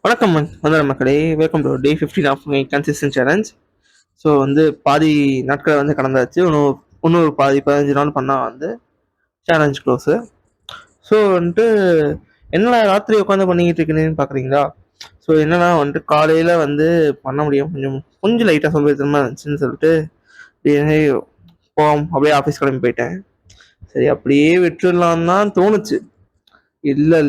வணக்கம் வந்தன மக்களே, welcome to day 15 of my consistent challenge. So பாதி நாட்களை கடந்தாச்சு. இன்னொரு பாதி 15 நாள் பண்ணால் சேலஞ்ச் க்ளோஸு. ஸோ என்னடா ராத்திரி உட்காந்து பண்ணிக்கிட்டு இருக்கேன்னு பார்க்குறீங்களா? ஸோ என்னன்னா காலையில் பண்ண முடியும், கொஞ்சம் கொஞ்சம் லைட்டாக சோம்பேறித்தனமாக இருந்துச்சுன்னு சொல்லிட்டு அப்படியே ஆஃபீஸ் கிளம்பி போயிட்டேன். சரி, அப்படியே விட்டுடலாம் தான் தோணுச்சு. இல்லை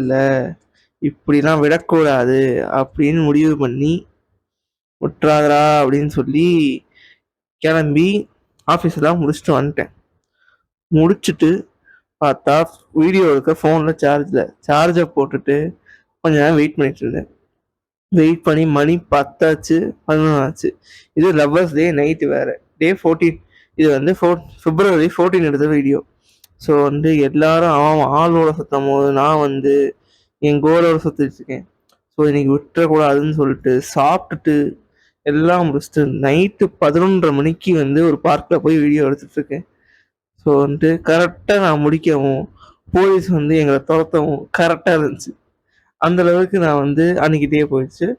இப்படிலாம் விடக்கூடாது அப்படின்னு முடிவு பண்ணி விட்டுறாதரா அப்படின்னு சொல்லி கிளம்பி ஆஃபீஸெல்லாம் முடிச்சுட்டு வந்துட்டேன். முடிச்சுட்டு பார்த்தா வீடியோ எடுக்க ஃபோனில் சார்ஜை போட்டுட்டு கொஞ்ச நேரம் வெயிட் பண்ணிட்டு இருந்தேன். வெயிட் பண்ணி மணி 10 11 இது லவ்வர்ஸ் டே நைட்டு வேறு, டே 14. இது February 14 எடுத்த வீடியோ. ஸோ எல்லாரும் அவன் ஆளோட சுற்றும் போது நான் என் கோலோட சுற்றிட்டு இருக்கேன். ஸோ இன்னைக்கு விட்டுறக்கூடாதுன்னு சொல்லிட்டு சாப்பிட்டுட்டு எல்லாம் முடிச்சுட்டு நைட்டு 11:30 மணிக்கு ஒரு பார்க்கில் போய் வீடியோ எடுத்துட்ருக்கேன். ஸோ கரெக்டாக நான் முடிக்கவும் போலீஸ் எங்களை துரத்தவும் கரெக்டாக இருந்துச்சு. அந்தளவுக்கு நான் அன்னைக்கிட்டே போயிடுச்சு.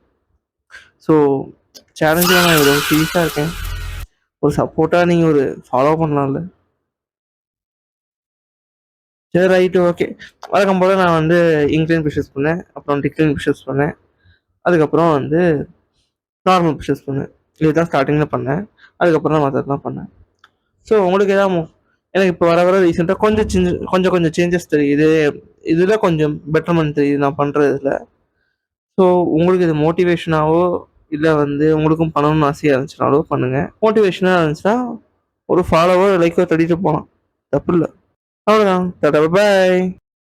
ஸோ சேலஞ்சில் நான் இவ்வளோ சீரியஸாக இருக்கேன். ஒரு சப்போர்ட்டாக நீங்கள் ஒரு ஃபாலோ பண்ணலாம்ல? சரி, ரைட்டு, ஓகே. வழக்கம் போல் நான் இன்க்ளைன் புஷ்அப்ஸ் பண்ணேன், அப்புறம் டிக்ளைன் புஷ்அப்ஸ் பண்ணேன், அதுக்கப்புறம் நார்மல் புஷ்அப்ஸ் பண்ணேன். இதுதான் ஸ்டார்டிங்கில் பண்ணேன். அதுக்கப்புறம் தான் மற்றதெல்லாம் பண்ணேன். ஸோ உங்களுக்கு எனக்கு இப்போ வர ரீசெண்டாக கொஞ்சம் சேஞ்சஸ் தெரியுது. இதில் கொஞ்சம் பெட்டர்மெண்ட் தெரியுது நான் பண்ணுறதுல. ஸோ உங்களுக்கு இது மோட்டிவேஷனாகவோ இல்லை உங்களுக்கும் பண்ணணும்னு ஆசையாக இருந்துச்சுனாலோ பண்ணுங்கள். மோட்டிவேஷனாக இருந்துச்சுன்னா ஒரு ஃபாலோவோ லைக்கோ தட்டிட்டு போகலாம், தப்பு இல்லை. அவ்வளோதான். டாடா, பாய்.